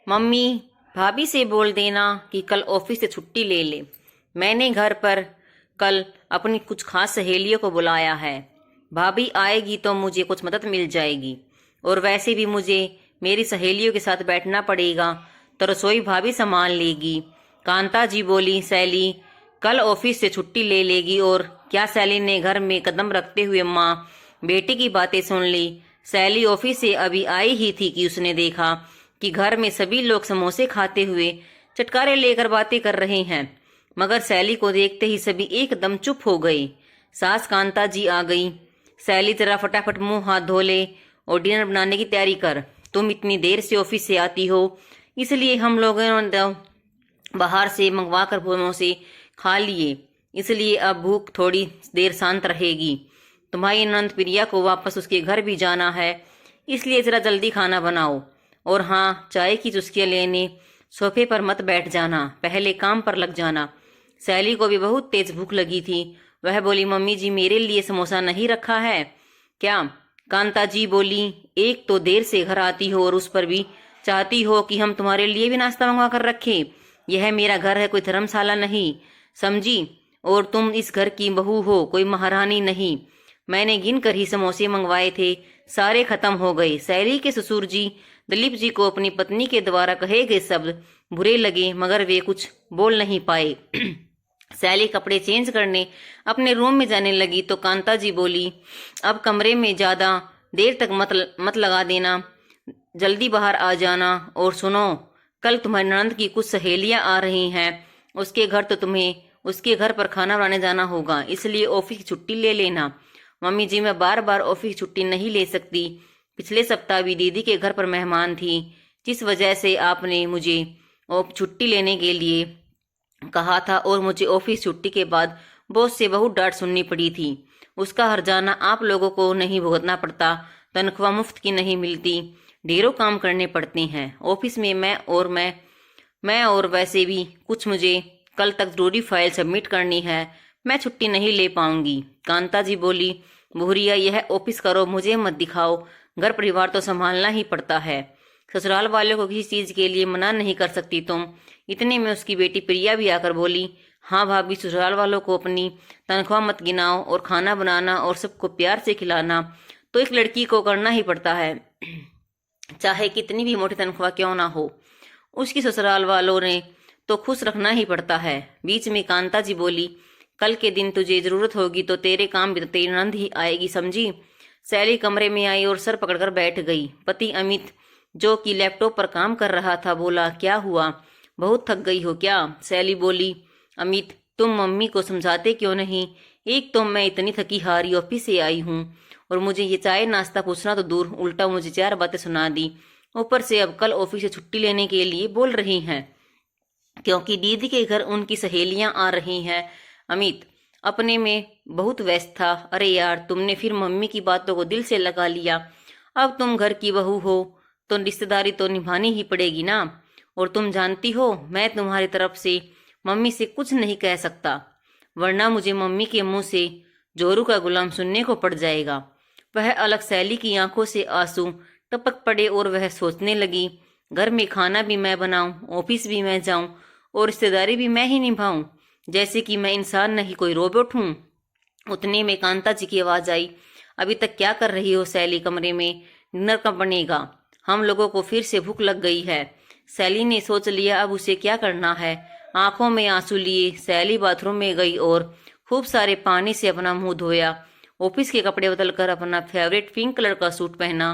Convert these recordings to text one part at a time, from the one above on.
Mummy, भाभी से बोल देना कि कल ऑफिस से छुट्टी ले ले। मैंने घर पर कल अपनी कुछ खास सहेलियों को बुलाया है। भाभी आएगी तो मुझे कुछ मदद मिल जाएगी, और वैसे भी मुझे मेरी सहेलियों के साथ बैठना पड़ेगा, तो रसोई भाभी संभाल लेगी। कांता जी बोली, सैली कल ऑफिस से छुट्टी ले लेगी। और क्या सैली ने घर में कदम रखते हुए माँ बेटी की बातें सुन ली। सैली ऑफिस से अभी आई ही थी कि उसने देखा कि घर में सभी लोग समोसे खाते हुए चटकारे लेकर बातें कर रहे हैं, मगर सैली को देखते ही सभी एकदम चुप हो गए। सास कांता जी आ गई। सैली जरा फटाफट मुंह हाथ धो ले और डिनर बनाने की तैयारी कर। तुम इतनी देर से ऑफिस से आती हो, इसलिए हम लोगों ने बाहर से मंगवा कर समोसे खा लिए, इसलिए अब भूख थोड़ी देर शांत रहेगी। तुम्हारी नंद प्रिया को वापस उसके घर भी जाना है, इसलिए जरा जल्दी खाना बनाओ। और हाँ, चाय की चुस्कियां लेने सोफे पर मत बैठ जाना, पहले काम पर लग जाना। सैली को भी बहुत तेज भूख लगी थी। वह बोली, मम्मी जी मेरे लिए समोसा नहीं रखा है क्या? कांता जी बोली, एक तो देर से घर आती हो और उस पर भी चाहती हो कि हम तुम्हारे लिए भी नाश्ता मंगवा कर रखें। यह मेरा घर है, कोई धर्मशाला नहीं, समझी? और तुम इस घर की बहू हो, कोई महारानी नहीं। मैंने गिन कर ही समोसे मंगवाए थे, सारे खत्म हो गए। सैली के ससुर जी दिलीप जी को अपनी पत्नी के द्वारा कहे गए शब्द बुरे लगे, मगर वे कुछ बोल नहीं पाए। सैली कपड़े चेंज करने अपने रूम में जाने लगी तो कांता जी बोली, अब कमरे में ज्यादा देर तक मत लगा देना, जल्दी बाहर आ जाना। और सुनो, कल तुम्हारी ननद की कुछ सहेलियां आ रही हैं, उसके घर तो तुम्हें उसके घर पर खाना बनाने जाना होगा, इसलिए ऑफिस की छुट्टी ले लेना। मम्मी जी, मैं बार बार ऑफिस की छुट्टी नहीं ले सकती। पिछले सप्ताह भी दीदी के घर पर मेहमान थी, जिस वजह से आपने मुझे छुट्टी लेने के लिए कहा था, और मुझे ऑफिस छुट्टी के बाद बॉस से बहुत डांट सुननी पड़ी थी। उसका हर्जाना आप लोगों को नहीं भुगतना पड़ता, तनख्वाह मुफ्त की नहीं मिलती, ढेरों काम करने पड़ते हैं ऑफिस में। मैं और वैसे भी कुछ मुझे कल तक जरूरी फाइल सबमिट करनी है, मैं छुट्टी नहीं ले पाऊंगी। कांता जी बोली, बुहरिया यह ऑफिस करो, मुझे मत दिखाओ, घर परिवार तो संभालना ही पड़ता है। ससुराल वालों को किसी चीज के लिए मना नहीं कर सकती तुम। इतने में उसकी बेटी प्रिया भी आकर बोली, हाँ भाभी, ससुराल वालों को अपनी तनख्वाह मत गिनाओ, और खाना बनाना और सबको प्यार से खिलाना तो एक लड़की को करना ही पड़ता है, चाहे कितनी भी मोटी तनख्वाह क्यों ना हो। उसकी ससुराल वालों ने तो खुश रखना ही पड़ता है। बीच में कांता जी बोली, कल के दिन तुझे जरूरत होगी तो तेरे काम भी तो तेरी नंद ही आएगी, समझी? सैली कमरे में आई और सर पकड़कर बैठ गई। पति अमित, जो कि लैपटॉप पर काम कर रहा था, बोला, क्या हुआ, बहुत थक गई हो क्या? सैली बोली, अमित तुम मम्मी को समझाते क्यों नहीं? एक तो मैं इतनी थकी हारी ऑफिस से आई हूँ, और मुझे ये चाय नाश्ता पूछना तो दूर, उल्टा मुझे 4 बातें सुना दी। ऊपर से अब कल ऑफिस से छुट्टी लेने के लिए बोल रही हैं, क्योंकि दीदी के घर उनकी सहेलियां आ रही हैं। अमित अपने में बहुत व्यस्त था। अरे यार, तुमने फिर मम्मी की बातों को दिल से लगा लिया। अब तुम घर की बहू हो तो रिश्तेदारी तो निभानी ही पड़ेगी ना। और तुम जानती हो, मैं तुम्हारी तरफ से मम्मी से कुछ नहीं कह सकता, वरना मुझे मम्मी के मुंह से जोरू का गुलाम सुनने को पड़ जाएगा। वह अलग सैली की आंखों से आंसू टपक पड़े और वह सोचने लगी, घर में खाना भी मैं बनाऊं, ऑफिस भी मैं जाऊं, और रिश्तेदारी भी मैं ही निभाऊं, जैसे कि मैं इंसान नहीं कोई रोबोट हूं। उतने में कांता जी की आवाज आई, अभी तक क्या कर रही हो सैली? कमरे में डिनर कब बनेगा? हम लोगों को फिर से भूख लग गई है। सैली ने सोच लिया अब उसे क्या करना है। आंखों में आंसू लिए सैली बाथरूम में गई और खूब सारे पानी से अपना मुंह धोया। ऑफिस के कपड़े बदलकर अपना फेवरेट पिंक कलर का सूट पहना,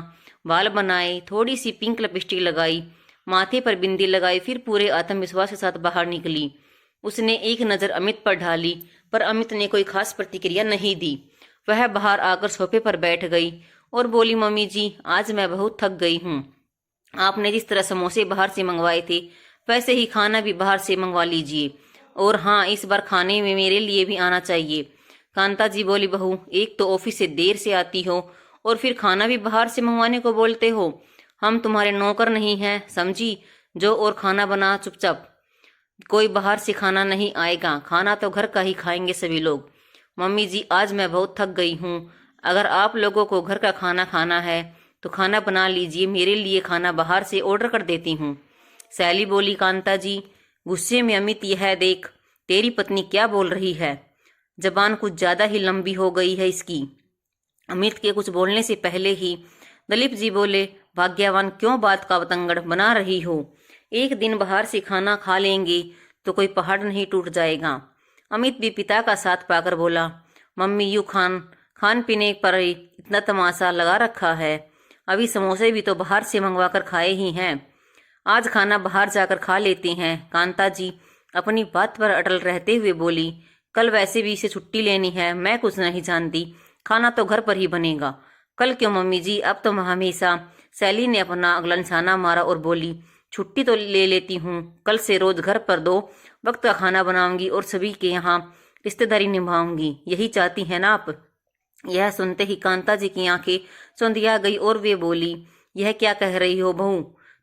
बाल बनाए, थोड़ी सी पिंक लिपस्टिक लगाई, माथे पर बिंदी लगाई, फिर पूरे आत्मविश्वास के साथ बाहर निकली। उसने एक नजर अमित पर ढाली, पर अमित ने कोई खास प्रतिक्रिया नहीं दी। वह बाहर आकर सोफे पर बैठ गई और बोली, मम्मी जी आज मैं बहुत थक गई हूँ। आपने जिस तरह समोसे बाहर से मंगवाए थे, वैसे ही खाना भी बाहर से मंगवा लीजिए। और हाँ, इस बार खाने में मेरे लिए भी आना चाहिए। कांता जी बोली, बहू एक तो ऑफिस से देर से आती हो और फिर खाना भी बाहर से मंगवाने को बोलते हो। हम तुम्हारे नौकर नहीं हैं, समझी? जो और खाना बना चुपचाप, कोई बाहर से खाना नहीं आएगा, खाना तो घर का ही खाएंगे सभी लोग। मम्मी जी आज मैं बहुत थक गई हूँ, अगर आप लोगों को घर का खाना खाना है तो खाना बना लीजिए, मेरे लिए खाना बाहर से ऑर्डर कर देती हूँ। सैली बोली, कांता जी। गुस्से में अमित, यह देख तेरी पत्नी क्या बोल रही है, जबान कुछ ज्यादा ही लंबी हो गई है इसकी। अमित के कुछ बोलने से पहले ही दिलीप जी बोले, भाग्यवान, क्यों बात का बतंगड़ बना रही हो? एक दिन बाहर से खाना खा लेंगे तो कोई पहाड़ नहीं टूट जाएगा। अमित भी पिता का साथ पाकर बोला, मम्मी, यू खान पीने पर इतना तमाशा लगा रखा है, अभी समोसे भी तो बाहर से मंगवा कर खाए ही हैं। आज खाना बाहर जाकर खा लेते हैं। कांता जी अपनी बात पर अटल रहते हुए बोली, कल वैसे भी इसे छुट्टी लेनी है, मैं कुछ नहीं जानती, खाना तो घर पर ही बनेगा। कल क्यों मम्मी जी, अब तो हमेशा। सैली ने अपना अगला निशाना मारा और बोली, छुट्टी तो ले लेती हूँ, कल से रोज घर पर 2 वक्त का खाना बनाऊंगी और सभी के यहाँ रिश्तेदारी निभाऊंगी। यही चाहती है ना आप? यह सुनते ही कांता जी की आंखें चौंधिया गई और वे बोली, यह क्या कह रही हो बहू?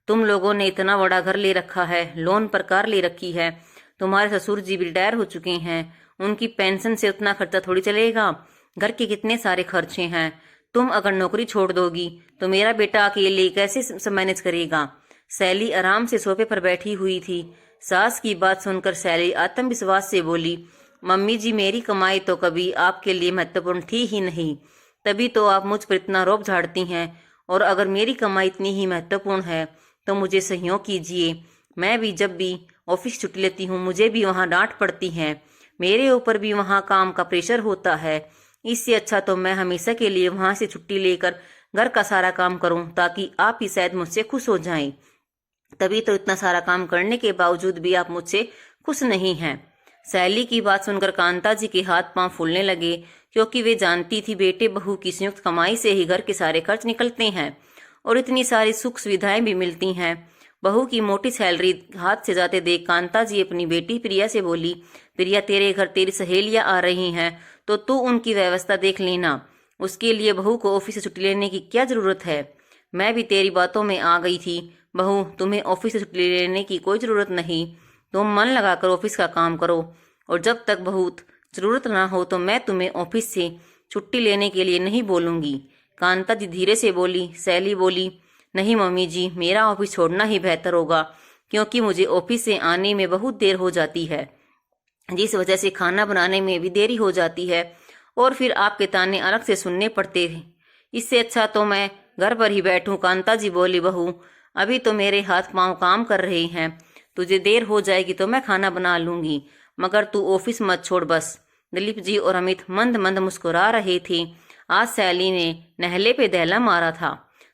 तुम लोगों ने इतना बड़ा घर ले रखा है, लोन पर कार ले रखी है, तुम्हारे ससुर जी भी रिटायर हो चुके हैं, उनकी पेंशन से उतना खर्चा थोड़ी चलेगा, घर के कितने सारे खर्चे हैं। तुम अगर नौकरी छोड़ दोगी तो मेरा बेटा अकेले कैसे मैनेज करेगा? सैली आराम से सोफे पर बैठी हुई थी। सास की बात सुनकर सैली आत्मविश्वास से बोली, मम्मी जी, मेरी कमाई तो कभी आपके लिए महत्वपूर्ण थी ही नहीं, तभी तो आप मुझ पर इतना रोब झाड़ती हैं। और अगर मेरी कमाई इतनी ही महत्वपूर्ण है तो मुझे सहयोग कीजिए। मैं भी जब भी ऑफिस छुट्टी लेती हूँ मुझे भी वहाँ डांट पड़ती है, मेरे ऊपर भी वहाँ काम का प्रेशर होता है। इससे अच्छा तो मैं हमेशा के लिए वहाँ से छुट्टी लेकर घर का सारा काम करूँ, ताकि आप ही शायद मुझसे खुश हो जाएं। तभी तो इतना सारा काम करने के बावजूद भी आप मुझसे खुश नहीं हैं। सैली की बात सुनकर कांता जी के हाथ पांव फूलने लगे, क्योंकि वे जानती थी बेटे बहू की संयुक्त कमाई से ही घर के सारे खर्च निकलते हैं और इतनी सारी सुख सुविधाएं भी मिलती हैं। बहू की मोटी सैलरी हाथ से जाते देख कांता जी अपनी बेटी प्रिया से बोली, प्रिया, तेरे घर तेरी सहेलियां आ रही हैं तो तू उनकी व्यवस्था देख लेना। उसके लिए बहू को ऑफिस से छुट्टी लेने की क्या जरूरत है? मैं भी तेरी बातों में आ गई थी बहू, तुम्हें ऑफिस से छुट्टी लेने की कोई जरूरत नहीं, तुम मन लगाकर ऑफिस का काम करो और जब तक बहुत जरूरत ना हो तो मैं तुम्हें ऑफिस से छुट्टी लेने के लिए नहीं बोलूंगी। कांता जी धीरे से बोली। सैली बोली, नहीं मम्मी जी, मेरा ऑफिस छोड़ना ही बेहतर होगा, क्योंकि मुझे ऑफिस से आने में बहुत देर हो जाती है, जिस वजह से खाना बनाने में भी देरी हो जाती है और फिर आपके ताने अलग से सुनने पड़ते हैं। इससे अच्छा तो मैं घर पर ही बैठूं। कांता जी बोली, बहू, अभी तो मेरे हाथ पांव काम कर रहे हैं, तुझे देर हो जाएगी तो मैं खाना बना लूंगी, मगर तू ऑफिस मत छोड़ बस। दिलीप जी और अमित मंद मंद मुस्कुरा रहे थे। आज सैली ने नहले पे दहला मारा था।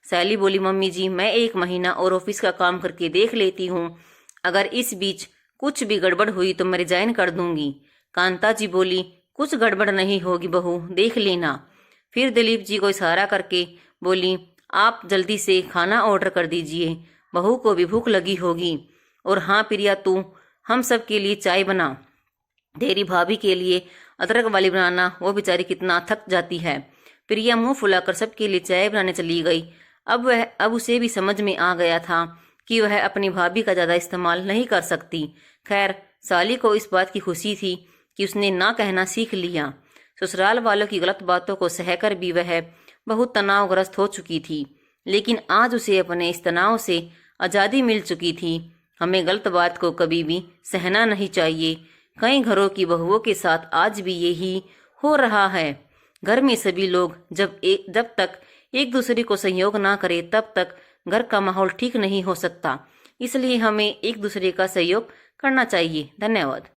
सैली बोली, मम्मी जी, मैं 1 महीना और ऑफिस का काम करके देख लेती हूँ, अगर इस बीच कुछ भी गड़बड़ हुई तो मैं रिजाइन कर दूंगी। कांता जी बोली, कुछ गड़बड़ नहीं होगी बहू, देख लेना। फिर दिलीप जी को इशारा करके बोली, आप जल्दी से खाना ऑर्डर कर दीजिए, बहू को भी भूख लगी होगी। और हाँ प्रिया, तू हम सब के लिए चाय बना, तेरी भाभी के लिए अदरक वाली बनाना, वो बेचारी कितना थक जाती है। प्रिया मुंह फुलाकर सबके लिए चाय बनाने चली गई। अब उसे भी समझ में आ गया था कि वह अपनी भाभी का ज्यादा इस्तेमाल नहीं कर सकती। खैर, साली को इस बात की खुशी थी कि उसने ना कहना सीख लिया। ससुराल वालों की गलत बातों को सहकर भी वह बहुत तनावग्रस्त हो चुकी थी, लेकिन आज उसे अपने इस तनाव से आजादी मिल चुकी थी। हमें गलत बात को कभी भी सहना नहीं चाहिए। कई घरों की बहुओं के साथ आज भी यही हो रहा है। घर में सभी लोग जब तक एक दूसरे को सहयोग ना करे तब तक घर का माहौल ठीक नहीं हो सकता। इसलिए हमें एक दूसरे का सहयोग करना चाहिए। धन्यवाद।